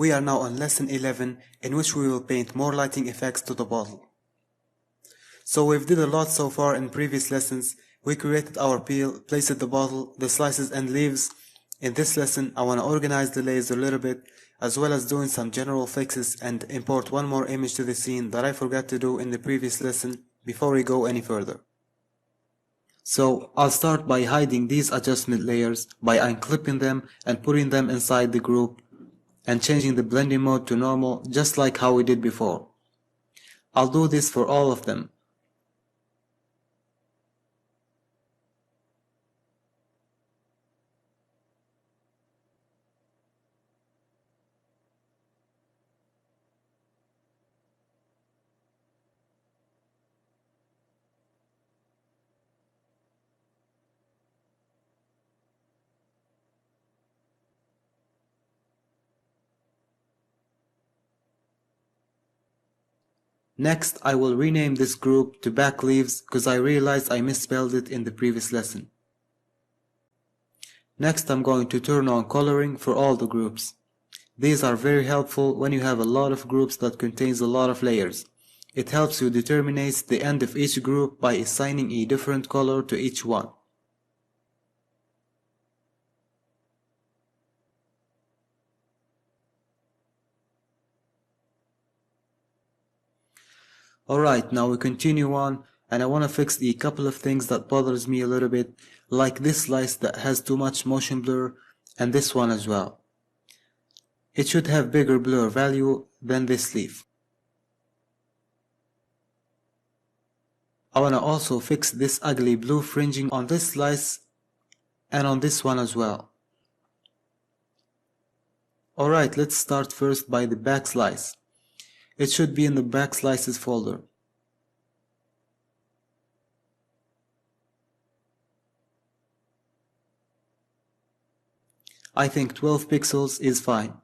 We are now on lesson 11, in which we will paint more lighting effects to the bottle. So we've did a lot so far in previous lessons. We created our peel, placed the bottle, the slices and leaves. In this lesson I want to organize the layers a little bit, as well as doing some general fixes and import one more image to the scene that I forgot to do in the previous lesson before we go any further. So I'll start by hiding these adjustment layers by unclipping them and putting them inside the group and changing the blending mode to normal, just like how we did before. I'll do this for all of them. Next, I will rename this group to back leaves because I realized I misspelled it in the previous lesson. Next, I'm going to turn on coloring for all the groups. These are very helpful when you have a lot of groups that contains a lot of layers. It helps you determine the end of each group by assigning a different color to each one. Alright, now we continue on, and I want to fix a couple of things that bothers me a little bit, like this slice that has too much motion blur, and this one as well. It should have bigger blur value than this leaf. I want to also fix this ugly blue fringing on this slice and on this one as well. Alright, let's start first by the back slice. It should be in the back slices folder. I think 12 pixels is fine.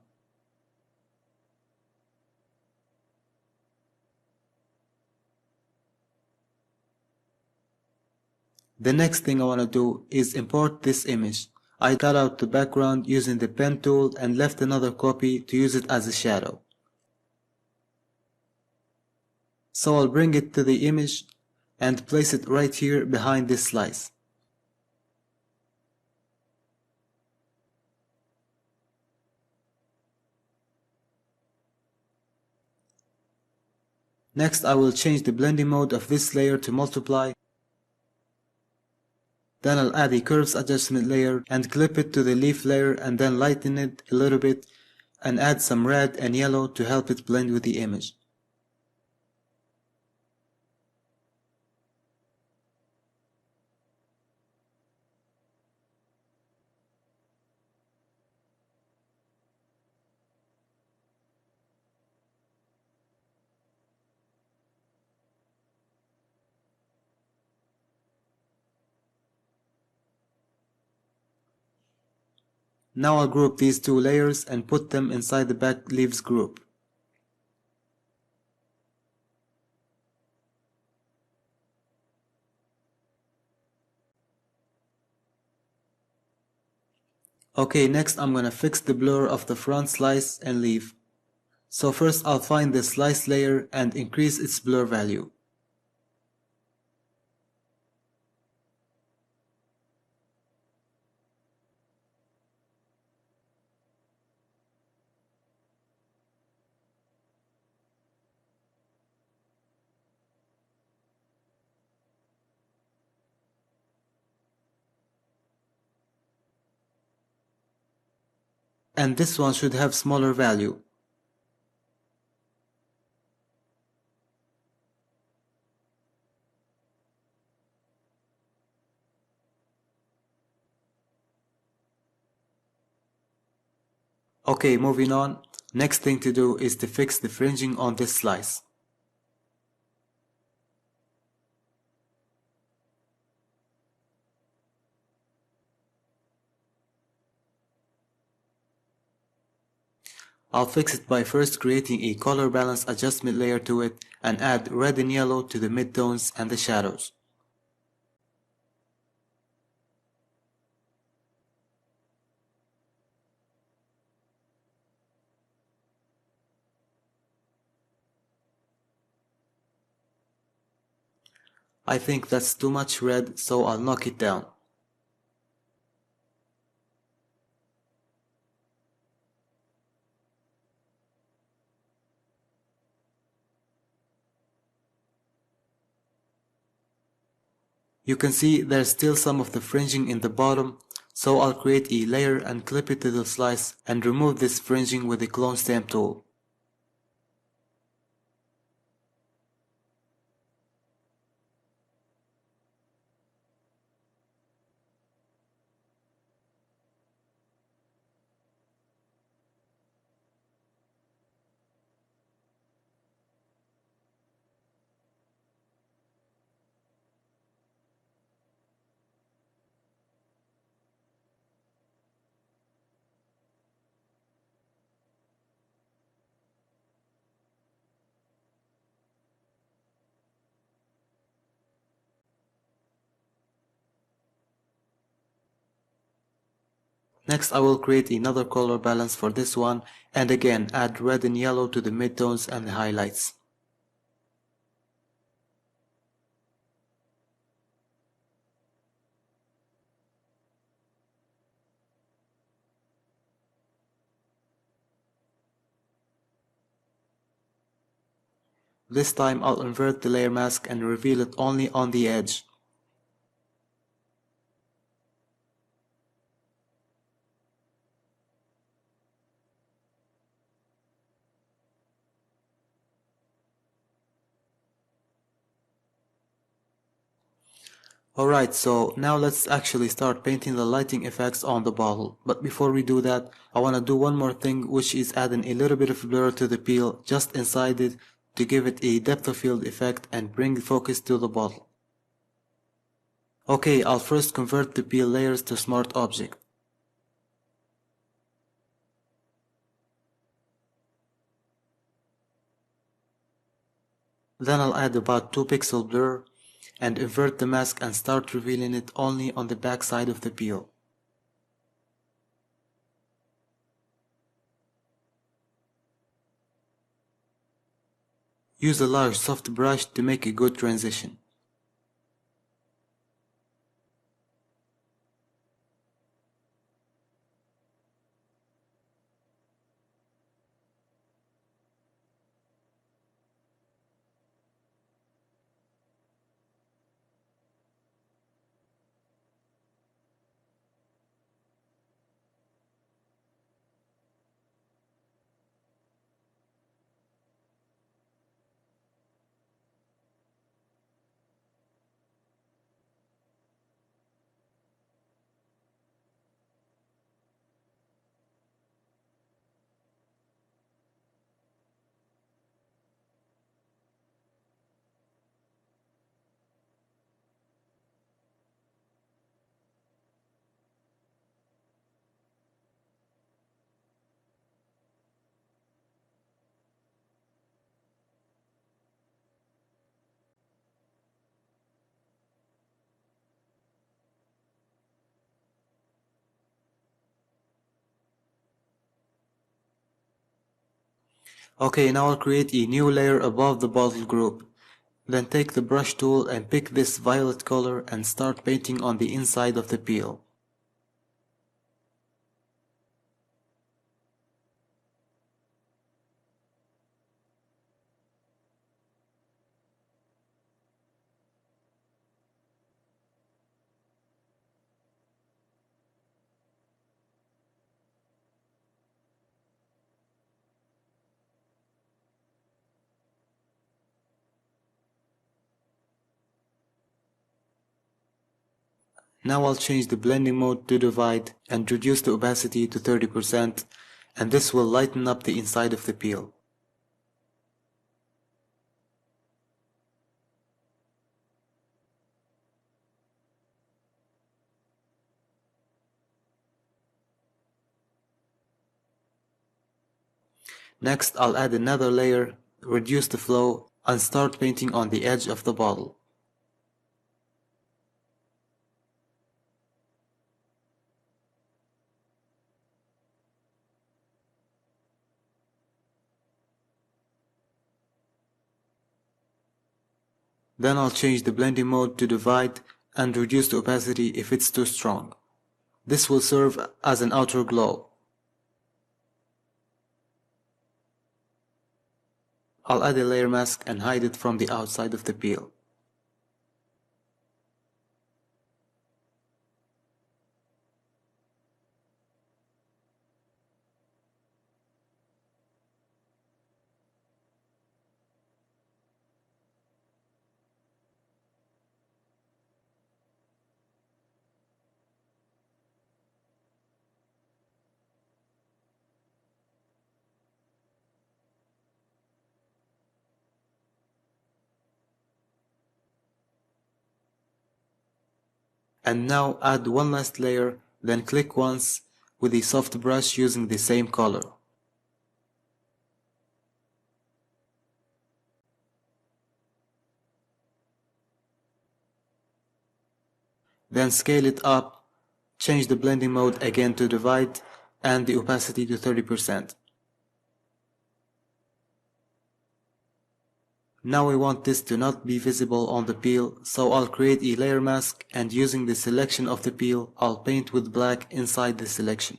The next thing I want to do is import this image. I cut out the background using the pen tool and left another copy to use it as a shadow. So I'll bring it to the image and place it right here behind this slice. Next I will change the blending mode of this layer to multiply. Then I'll add a curves adjustment layer and clip it to the leaf layer and then lighten it a little bit and add some red and yellow to help it blend with the image. Now I'll group these two layers and put them inside the back leaves group. Okay, next I'm gonna fix the blur of the front slice and leaf. So first I'll find the slice layer and increase its blur value. And this one should have smaller value. Okay, moving on. Next thing to do is to fix the fringing on this slice. I'll fix it by first creating a color balance adjustment layer to it and add red and yellow to the midtones and the shadows. I think that's too much red, so I'll knock it down. You can see there's still some of the fringing in the bottom, so I'll create a layer and clip it to the slice and remove this fringing with the clone stamp tool. Next I will create another color balance for this one and again add red and yellow to the midtones and the highlights. This time I'll invert the layer mask and reveal it only on the edge. Alright, so now let's actually start painting the lighting effects on the bottle. But before we do that, I wanna do one more thing, which is adding a little bit of blur to the peel just inside it to give it a depth of field effect and bring focus to the bottle. Okay, I'll first convert the peel layers to smart object. Then I'll add about 2 pixel blur and invert the mask and start revealing it only on the back side of the peel. Use a large soft brush to make a good transition. Okay, now I'll create a new layer above the bottle group. Then take the brush tool and pick this violet color and start painting on the inside of the peel. Now I'll change the blending mode to divide and reduce the opacity to 30%, and this will lighten up the inside of the peel. Next I'll add another layer, reduce the flow, and start painting on the edge of the bottle. Then I'll change the blending mode to divide and reduce the opacity if it's too strong. This will serve as an outer glow. I'll add a layer mask and hide it from the outside of the peel. And now add one last layer, then click once with a soft brush using the same color. Then scale it up, change the blending mode again to divide and the opacity to 30%. Now we want this to not be visible on the peel, so I'll create a layer mask and using the selection of the peel, I'll paint with black inside the selection.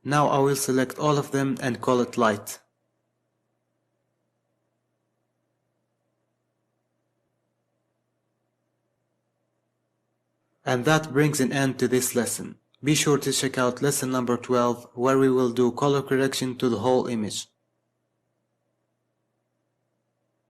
Now I will select all of them and call it light. And that brings an end to this lesson. Be sure to check out lesson number 12 where we will do color correction to the whole image.